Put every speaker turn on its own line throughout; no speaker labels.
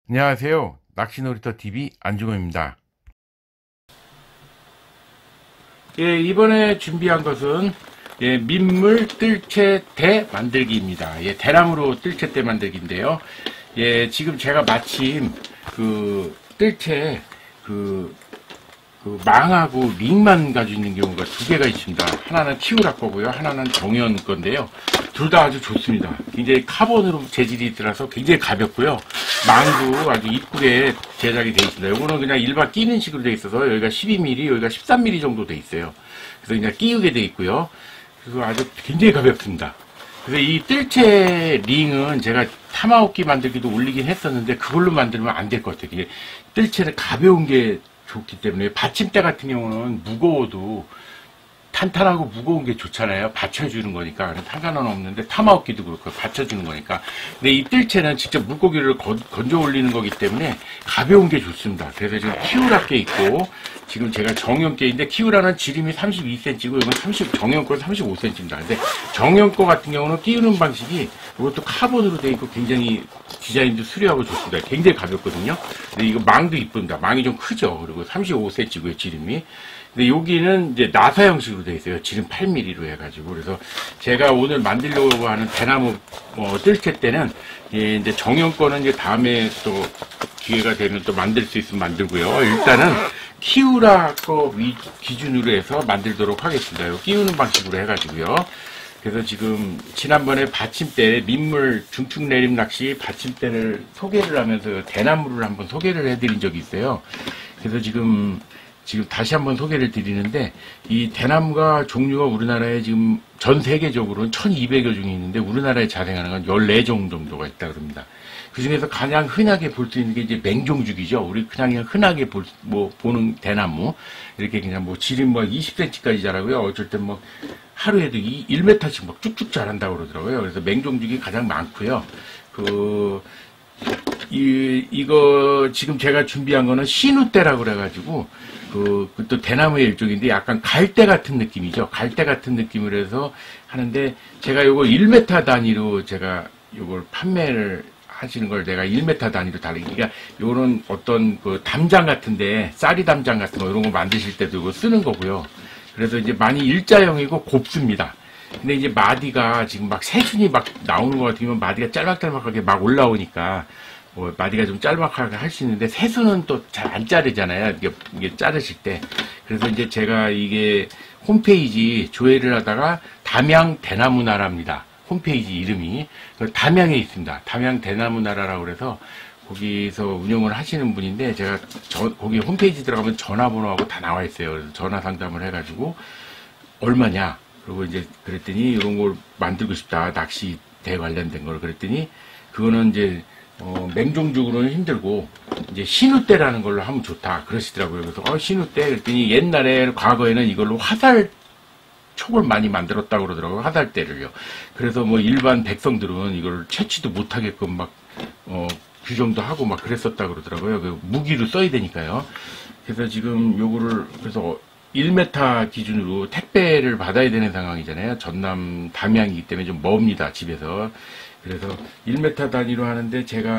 안녕하세요. 낚시놀이터TV 안중호입니다. 예, 이번에 준비한 것은 민물 뜰채 대 만들기입니다. 대나무로 뜰채 대 만들기인데요. 지금 제가 마침 그 뜰채 망하고 링만 가지고 있는 경우가 두 개가 있습니다. 하나는 키우라 거고요. 하나는 정연 건데요. 둘 다 아주 좋습니다. 굉장히 카본으로 재질이 들어서 굉장히 가볍고요. 망도 아주 이쁘게 제작이 되어 있습니다. 요거는 그냥 일반 끼는 식으로 되어 있어서 여기가 12mm, 여기가 13mm 정도 되어 있어요. 그래서 그냥 끼우게 되어 있고요. 그래서 아주 굉장히 가볍습니다. 그래서 이 뜰채 링은 제가 타마호키 만들기도 올리긴 했었는데 그걸로 만들면 안 될 것 같아요. 이게 뜰채는 가벼운 게 좋기 때문에 받침대 같은 경우는 무거워도 탄탄하고 무거운 게 좋잖아요. 받쳐주는 거니까. 상관은 없는데 타마호키도 그렇고 받쳐주는 거니까. 근데 이 뜰채는 직접 물고기를 건져 올리는 거기 때문에 가벼운 게 좋습니다. 그래서 지금 키우라 게 있고 지금 제가 정연 게인데 키우라는 지름이 32cm고 이건 정연 거는 35cm입니다. 근데 정연 거 같은 경우는 끼우는 방식이 이것도 카본으로 되어 있고 굉장히 디자인도 수려하고 좋습니다. 굉장히 가볍거든요. 근데 이거 망도 이쁩니다. 망이 좀 크죠. 그리고 35cm고요, 지름이. 근데 여기는 이제 나사 형식으로 되어 있어요. 지름 8mm로 해가지고. 그래서 제가 오늘 만들려고 하는 대나무 뜰채 때는 이제 정형 거는 이제 다음에 또 기회가 되면 또 만들 수 있으면 만들고요. 일단은 키우라 거 기준으로 해서 만들도록 하겠습니다. 요 끼우는 방식으로 해가지고요. 그래서 지금 지난번에 받침대 민물 중축 내림 낚시 받침대를 소개를 하면서 대나무를 한번 소개를 해드린 적이 있어요. 그래서 지금 다시 한번 소개를 드리는데, 이 대나무가 종류가 우리나라에 지금 전 세계적으로는 1200여 종이 있는데, 우리나라에 자생하는 건 14종 정도가 있다 그럽니다. 그 중에서 가장 흔하게 볼 수 있는 게 이제 맹종죽이죠. 우리 그냥 흔하게 보는 대나무. 이렇게 그냥 지름 20cm까지 자라고요. 어쩔 땐 하루에도 1m씩 쭉쭉 자란다고 그러더라고요. 그래서 맹종죽이 가장 많고요. 이거 지금 제가 준비한 거는 시누대라고 그래가지고 또 대나무의 일종인데 약간 갈대 같은 느낌이죠. 갈대 같은 느낌으로 해서 하는데 제가 요거 1m 단위로 제가 요걸 판매를 하시는 걸 내가 1m 단위로 그러니까 요런 어떤 담장 같은데 쌀이 담장 같은 거 이런 거 만드실 때도 이거 쓰는 거고요. 그래서 이제 많이 일자형이고 곱습니다. 근데 이제 마디가 지금 새순이 나오는 것 같으면 마디가 짤막짤막하게 올라오니까 마디가 좀 짤막하게 할 수 있는데 새수는 또 잘 안 자르잖아요. 이게 자르실 때. 그래서 이제 제가 이게 홈페이지 조회를 하다가 담양 대나무나라입니다. 홈페이지 이름이 담양에 있습니다. 담양 대나무나라라고 그래서 거기서 운영을 하시는 분인데 제가 거기 홈페이지 들어가면 전화번호하고 다 나와 있어요. 그래서 전화 상담을 해가지고 얼마냐? 그리고 이제 그랬더니 이런 걸 만들고 싶다. 낚시대 관련된 걸 그랬더니 그거는 이제 맹종죽으로는 힘들고 이제 신우대라는 걸로 하면 좋다 그러시더라고요. 그래서 신우대 그랬더니 옛날에 과거에는 이걸로 화살 촉을 많이 만들었다고 그러더라고요. 화살대를요. 그래서 일반 백성들은 이걸 채취도 못하게끔 규정도 하고 그랬었다고 그러더라고요. 무기로 써야 되니까요. 그래서 지금 요거를 그래서 1m 기준으로 택배를 받아야 되는 상황이잖아요. 전남 담양이기 때문에 좀 멉니다, 집에서. 그래서 1m 단위로 하는데 제가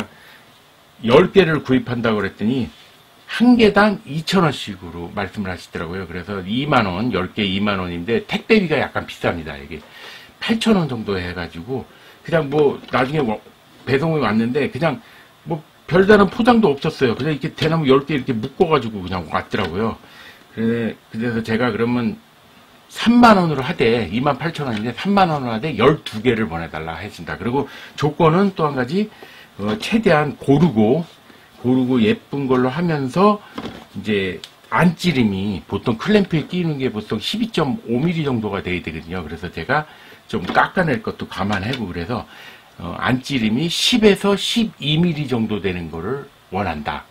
10개를 구입한다고 그랬더니 한 개당 2,000원씩으로 말씀을 하시더라고요. 그래서 2만원, 10개 2만원인데 택배비가 약간 비쌉니다. 이게 8,000원 정도 해가지고 그냥 나중에 배송이 왔는데 그냥 별다른 포장도 없었어요. 그냥 이렇게 대나무 10개 이렇게 묶어가지고 그냥 왔더라고요. 그래서 제가 그러면 3만원으로 하되 28,000원인데 3만원으로 하되 12개를 보내달라 했습니다. 그리고 조건은 또 한 가지 최대한 고르고 예쁜 걸로 하면서 이제 안찌름이 보통 클램프에 끼는 게 보통 12.5mm 정도가 돼야 되거든요. 그래서 제가 좀 깎아낼 것도 감안하고 그래서 안찌름이 10에서 12mm 정도 되는 거를 원한다.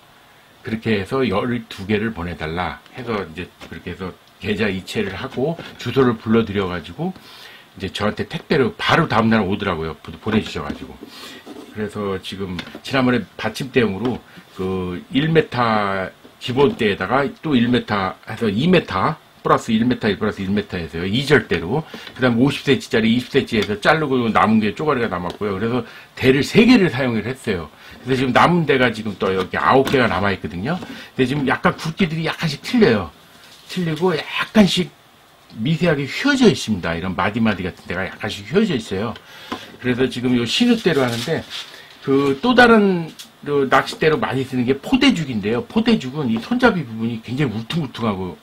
그렇게 해서 12개를 보내달라 해서 이제 그렇게 해서 계좌 이체를 하고 주소를 불러드려가지고 이제 저한테 택배로 바로 다음날 오더라고요. 보내주셔가지고. 그래서 지금 지난번에 받침대용으로 1m 기본대에다가 또 1m 해서 2m 플러스 1m 플러스 1m 해서요. 2절대로. 그 다음 50cm짜리 20cm에서 자르고 남은 게 쪼가리가 남았고요. 그래서 대를 3개를 사용을 했어요. 그래서 지금 남은 데가 지금 또 여기 9개가 남아있거든요. 근데 지금 약간 굵기들이 약간씩 틀려요. 틀리고 약간씩 미세하게 휘어져 있습니다. 이런 마디마디 같은 데가 약간씩 휘어져 있어요. 그래서 지금 요 시누대로 하는데, 그 또 다른 그 낚싯대로 많이 쓰는 게 포대죽인데요. 포대죽은 이 손잡이 부분이 굉장히 울퉁울퉁하고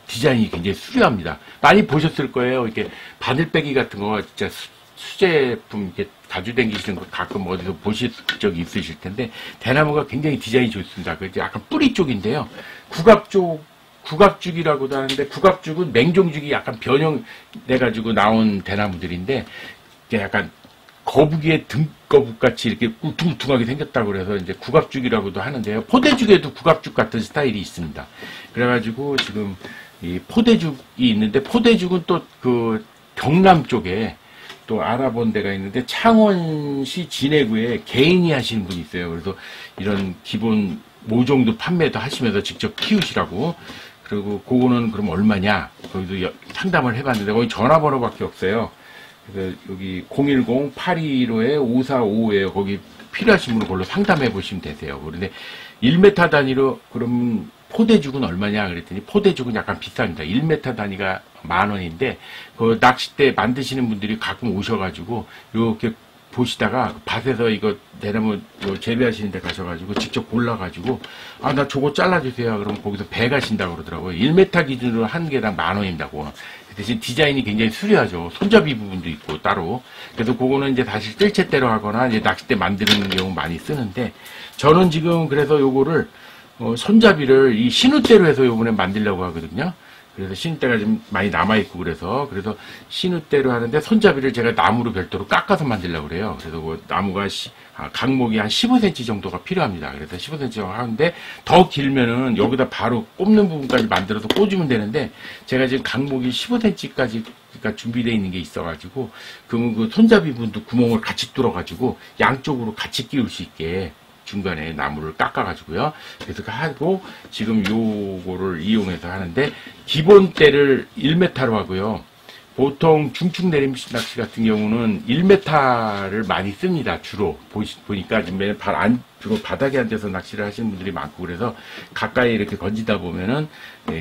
디자인이 굉장히 수려합니다. 많이 보셨을 거예요. 이렇게 바늘빼기 같은 거 진짜 수제품 이렇게 가지고 다니시는 거 가끔 어디서 보실 적이 있으실 텐데, 대나무가 굉장히 디자인이 좋습니다. 그 약간 뿌리 쪽인데요. 국압죽이라고도 하는데, 국압죽은 맹종죽이 약간 변형돼가지고 나온 대나무들인데, 이게 약간 거북이의 등거북 같이 이렇게 울퉁울퉁하게 생겼다고 그래서 이제 국압죽이라고도 하는데요. 포대죽에도 국압죽 같은 스타일이 있습니다. 그래가지고 지금 이 포대죽이 있는데, 포대죽은 또 그 경남 쪽에 또 알아본 데가 있는데, 창원시 진해구에 개인이 하시는 분이 있어요. 그래서 이런 기본 모종도 판매도 하시면서 직접 키우시라고. 그리고 그거는 그럼 얼마냐? 거기도 상담을 해봤는데, 거기 전화번호밖에 없어요. 그래서 여기 010-825-5455에요. 거기 필요하신 분은 그걸로 상담해 보시면 되세요. 그런데 1m 단위로 그럼 포대죽은 얼마냐 그랬더니, 포대죽은 약간 비쌉니다. 1m 단위가 10,000원인데, 그 낚싯대 만드시는 분들이 가끔 오셔가지고 이렇게 보시다가 밭에서 이거 대나무 재배하시는 데 가셔가지고 직접 골라가지고, 아, 나 저거 잘라주세요. 그러면 거기서 배 가신다고 그러더라고요. 1m 기준으로 한 개당 10,000원입니다. 그거. 대신 디자인이 굉장히 수려하죠. 손잡이 부분도 있고 따로. 그래서 그거는 이제 다시 뜰채대로 하거나 이제 낚싯대 만드는 경우 많이 쓰는데, 저는 지금 그래서 요거를 손잡이를 이 신우대로 해서 요번에 만들려고 하거든요. 그래서 신우대가 좀 많이 남아있고 그래서 신우대로 하는데, 손잡이를 제가 나무로 별도로 깎아서 만들려고 그래요. 그래서 그 나무가 각목이 한 15cm 정도가 필요합니다. 그래서 15cm 정도 하는데, 더 길면은 여기다 바로 꼽는 부분까지 만들어서 꽂으면 되는데, 제가 지금 각목이 15cm까지 준비되어 있는 게 있어가지고, 그러면 그 손잡이 부분도 구멍을 같이 뚫어가지고 양쪽으로 같이 끼울 수 있게 중간에 나무를 깎아가지고요. 그래서 하고, 지금 요거를 이용해서 하는데, 기본대를 1m로 하고요. 보통 중축 내림낚시 같은 경우는 1m를 많이 씁니다. 주로. 보니까 지금 주로 바닥에 앉아서 낚시를 하시는 분들이 많고, 그래서 가까이 이렇게 건지다 보면은,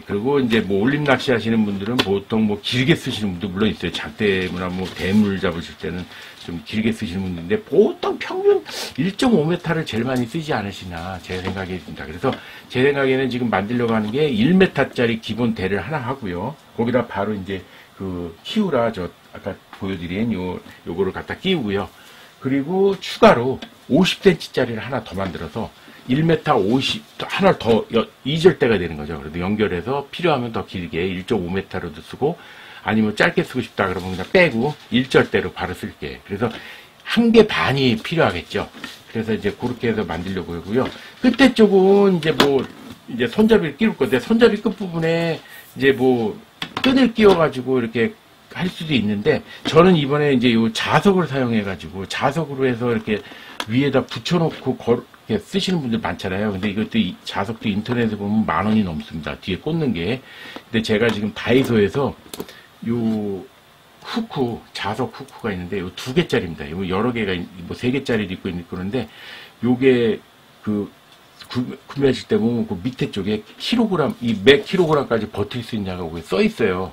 그리고 이제 뭐 올림 낚시 하시는 분들은 보통 뭐 길게 쓰시는 분도 물론 있어요. 장대무나 뭐 대물 잡으실 때는 좀 길게 쓰시는 분들인데, 보통 평균 1.5m를 제일 많이 쓰지 않으시나 제 생각이 있습니다. 그래서 제 생각에는 지금 만들려고 하는 게 1m짜리 기본 대를 하나 하고요. 거기다 바로 이제 그 키우라 아까 보여드린 요거를 갖다 끼우고요. 그리고 추가로 50cm짜리를 하나 더 만들어서 1m 50 하나 더 이절대가 되는 거죠. 그래도 연결해서 필요하면 더 길게 1.5m로도 쓰고, 아니면 짧게 쓰고 싶다 그러면 그냥 빼고 1절대로 바로 쓸게. 그래서 1개 반이 필요하겠죠. 그래서 이제 그렇게 해서 만들려고 하고요. 끝에 쪽은 이제 손잡이를 끼울 건데, 손잡이 끝부분에 이제 끈을 끼워가지고 이렇게 할 수도 있는데, 저는 이번에 이제 요 자석을 사용해가지고, 자석으로 해서 이렇게 위에다 붙여놓고 이렇게 쓰시는 분들 많잖아요. 근데 이것도 자석도 인터넷에 보면 10,000원이 넘습니다. 뒤에 꽂는 게. 근데 제가 지금 다이소에서 요 자석 후크가 있는데, 요 2개짜리입니다. 요 여러 개가, 3개짜리도 있고 그런데, 요게 구매하실 때 보면 그 밑에 쪽에 몇 킬로그램까지 버틸 수 있냐고 써 있어요.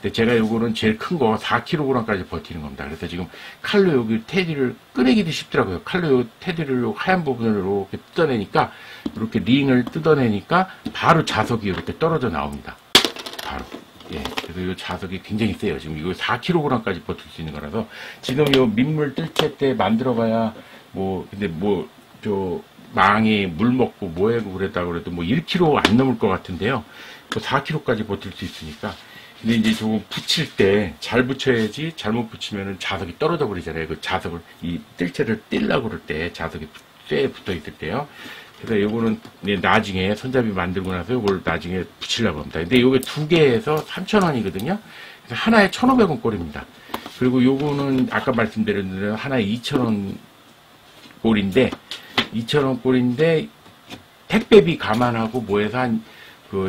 근데 제가 요거는 제일 큰 거 4kg까지 버티는 겁니다. 그래서 지금 칼로 여기 테디를 꺼내기도 쉽더라고요. 칼로 요 테디를 하얀 부분을 이렇게 뜯어내니까, 이렇게 링을 뜯어내니까 바로 자석이 이렇게 떨어져 나옵니다. 바로. 예. 그래서 요 자석이 굉장히 세요. 지금 이거 4kg까지 버틸 수 있는 거라서, 지금 요 민물 뜰채 때 만들어봐야 근데 망이 물 먹고 뭐하고 그랬다고 그래도 1kg 안 넘을 것 같은데요. 4kg까지 버틸 수 있으니까. 근데 이제 저거 붙일 때 잘 붙여야지, 잘못 붙이면은 자석이 떨어져 버리잖아요. 그 자석을, 이 뜰채를 떼려고 그럴 때 자석이 쇠에 붙어 있을 때요. 그래서 요거는 나중에 손잡이 만들고 나서 요걸 나중에 붙이려고 합니다. 근데 요게 2개에서 3,000원이거든요. 그래서 하나에 1,500원 꼴입니다. 그리고 요거는 아까 말씀드린 대로 하나에 2,000원 꼴인데, 2,000원 꼴인데, 택배비 감안하고 해서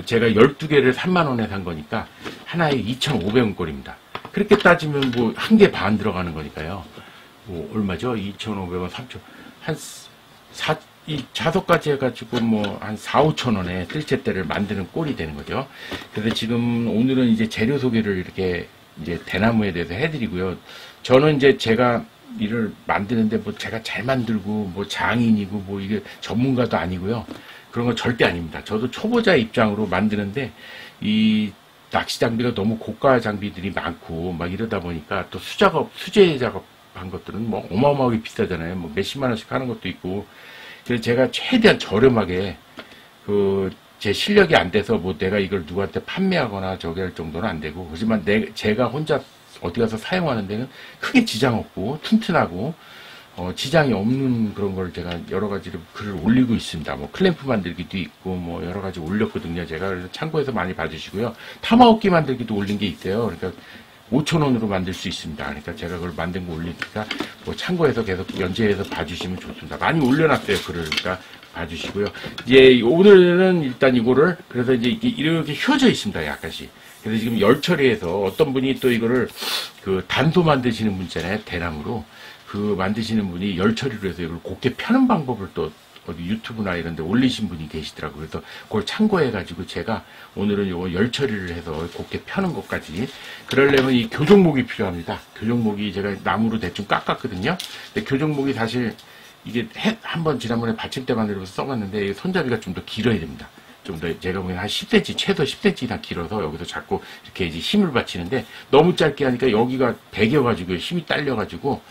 제가 12개를 30,000원에 산 거니까, 하나에 2,500원 꼴입니다. 그렇게 따지면 1개 반 들어가는 거니까요. 얼마죠? 2,500원, 3,000원, 이 자석까지 해가지고 뭐 한 4, 5천 원에 뜰채대를 만드는 꼴이 되는 거죠. 그래서 지금 오늘은 이제 재료 소개를 이렇게 이제 대나무에 대해서 해드리고요. 저는 이제 제가 이를 만드는데 뭐 제가 잘 만들고 뭐 장인이고 뭐 이게 전문가도 아니고요. 그런 건 절대 아닙니다. 저도 초보자 입장으로 만드는데 이 낚시 장비가 너무 고가 장비들이 많고 막 이러다 보니까 또 수제 작업한 것들은 뭐 어마어마하게 비싸잖아요. 뭐 몇십만 원씩 하는 것도 있고. 그래서 제가 최대한 저렴하게 제 실력이 안 돼서 뭐 내가 이걸 누구한테 판매하거나 저기 할 정도는 안 되고, 하지만 제가 혼자 어디 가서 사용하는 데는 크게 지장 없고 튼튼하고 지장이 없는 그런 걸 제가 여러 가지로 글을 올리고 있습니다. 뭐 클램프 만들기도 있고 뭐 여러 가지 올렸거든요. 제가 그래서 참고해서 많이 봐주시고요. 타마호끼 만들기도 올린 게 있대요. 그러니까 5,000원으로 만들 수 있습니다. 그러니까 제가 그걸 만든 거 올리니까 뭐 참고해서 계속 연재해서 봐주시면 좋습니다. 많이 올려놨어요. 글을. 그러니까 봐주시고요. 이제 오늘은 일단 이거를 그래서 이제 이렇게 휘어져 있습니다. 약간씩. 그래서 지금 열 처리해서 어떤 분이 또 이거를 단소 만드시는 분 있잖아요. 대나무로. 만드시는 분이 열 처리로 해서 이걸 곱게 펴는 방법을 또 어디 유튜브나 이런 데 올리신 분이 계시더라고요. 그래서 그걸 참고해가지고 제가 오늘은 요거 열 처리를 해서 곱게 펴는 것까지. 그러려면 이 교정목이 필요합니다. 교정목이 제가 나무로 대충 깎았거든요. 근데 교정목이 사실 이게 한번 지난번에 받침대 만들어서 써봤는데 손잡이가 좀 더 길어야 됩니다. 좀 더 제가 보기엔 한 10cm, 최소 10cm 이상 길어서 여기서 자꾸 이렇게 이제 힘을 받치는데 너무 짧게 하니까 여기가 베겨가지고 힘이 딸려가지고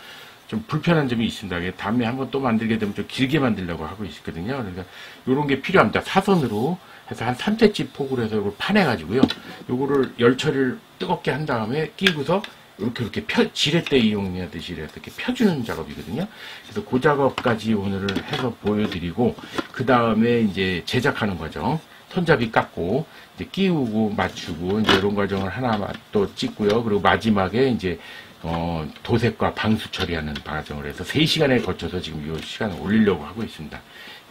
좀 불편한 점이 있습니다. 다음에 한번 또 만들게 되면 좀 길게 만들려고 하고 있거든요. 그러니까 요런 게 필요합니다. 사선으로 해서 한 3cm 폭으로 해서 이걸 파내가지고요. 요거를 열 처리를 뜨겁게 한 다음에 끼고서 이렇게 지렛대 이용하듯이 이렇게 펴주는 작업이거든요. 그래서 그 작업까지 오늘은 해서 보여드리고, 그 다음에 이제 제작하는 과정, 손잡이 깎고, 이제 끼우고, 맞추고, 이제 이런 과정을 하나 또 찍고요. 그리고 마지막에 이제, 도색과 방수 처리하는 과정을 해서 3시간에 거쳐서 지금 이 시간을 올리려고 하고 있습니다.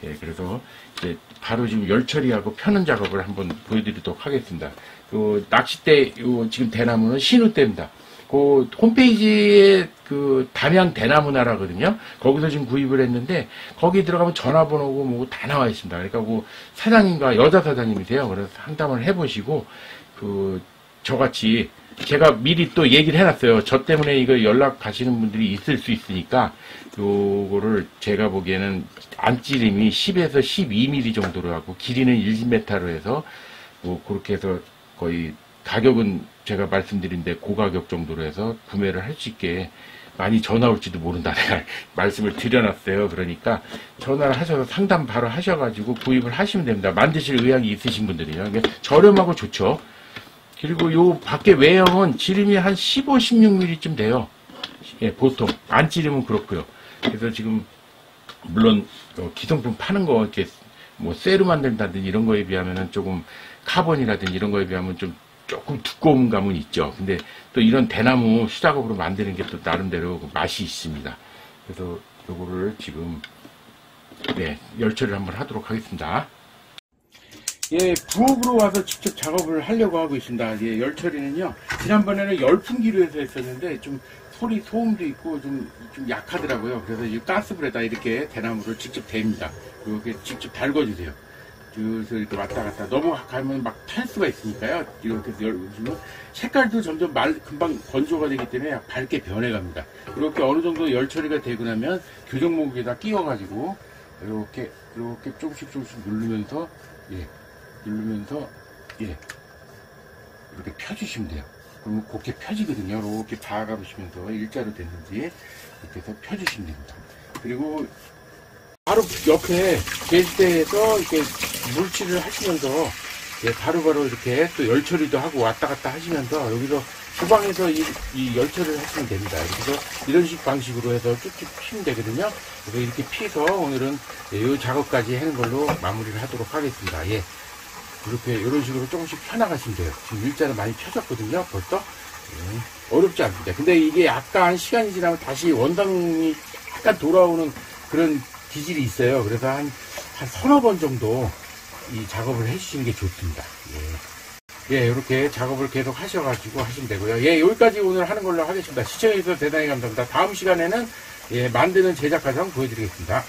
예, 그래서 이제 바로 지금 열 처리하고 펴는 작업을 한번 보여드리도록 하겠습니다. 낚싯대, 지금 대나무는 신우대입니다. 홈페이지에 담양 대나무나라거든요. 거기서 지금 구입을 했는데, 거기 들어가면 전화번호고 뭐고 다 나와 있습니다. 그러니까 사장님과 여자 사장님이세요. 그래서 상담을 해보시고, 저같이 제가 미리 또 얘기를 해놨어요. 저 때문에 이거 연락 가시는 분들이 있을 수 있으니까, 요거를 제가 보기에는 안찌림이 10에서 12mm 정도로 하고, 길이는 1m로 해서, 그렇게 해서 거의 가격은 제가 말씀드린 데 고가격 정도로 해서 구매를 할 수 있게 많이 전화 올지도 모른다 내가 말씀을 드려놨어요. 그러니까 전화를 하셔서 상담 바로 하셔가지고 구입을 하시면 됩니다. 만드실 의향이 있으신 분들이요. 그러니까 저렴하고 좋죠. 그리고 요 밖에 외형은 지름이 한 15, 16mm쯤 돼요. 예, 보통 안찌름은 그렇고요. 그래서 지금 물론 기성품 파는 거 이렇게 뭐 쇠로 만든다든지 이런 거에 비하면은 조금 카본이라든지 이런 거에 비하면 조금 두꺼운 감은 있죠. 근데 또 이런 대나무 수작업으로 만드는 게 또 나름대로 맛이 있습니다. 그래서 요거를 지금 열 처리를 한번 하도록 하겠습니다. 예, 부엌으로 와서 직접 작업을 하려고 하고 있습니다. 예, 열 처리는요, 지난번에는 열풍기로 해서 했었는데 좀 소음도 있고 좀 약하더라고요. 그래서 이 가스불에다 이렇게 대나무를 직접 댑니다. 이렇게 직접 달궈주세요. 그래서 이렇게 왔다 갔다 넘어가면 막 탈 수가 있으니까요. 이렇게 열으시면 색깔도 점점 금방 건조가 되기 때문에 밝게 변해갑니다. 이렇게 어느 정도 열 처리가 되고 나면 교정목에다 끼워가지고 이렇게 조금씩 누르면서 이렇게 펴주시면 돼요. 그러면 곱게 펴지거든요. 이렇게 봐가보시면서 일자로 됐는지 이렇게 해서 펴주시면 됩니다. 그리고 바로 옆에 벨트에서 이렇게 물칠을 하시면서 바로바로 이렇게 또 열 처리도 하고 왔다 갔다 하시면서 여기서 주방에서 이 열 처리를 하시면 됩니다. 그래서 이런 방식으로 해서 쭉쭉 피면 되거든요. 그래서 이렇게 피서 오늘은 이 작업까지 하는 걸로 마무리를 하도록 하겠습니다. 예. 이렇게 이런 식으로 조금씩 펴나가시면 돼요. 지금 일자로 많이 펴졌거든요. 벌써. 어렵지 않습니다. 근데 이게 약간 시간이 지나면 다시 원상이 약간 돌아오는 그런 기질이 있어요. 그래서 한 서너 번 정도 이 작업을 해주시는 게 좋습니다. 예, 이렇게 작업을 계속 하셔가지고 하시면 되고요. 예, 여기까지 오늘 하는 걸로 하겠습니다. 시청해주셔서 대단히 감사합니다. 다음 시간에는 만드는 제작 과정 보여드리겠습니다.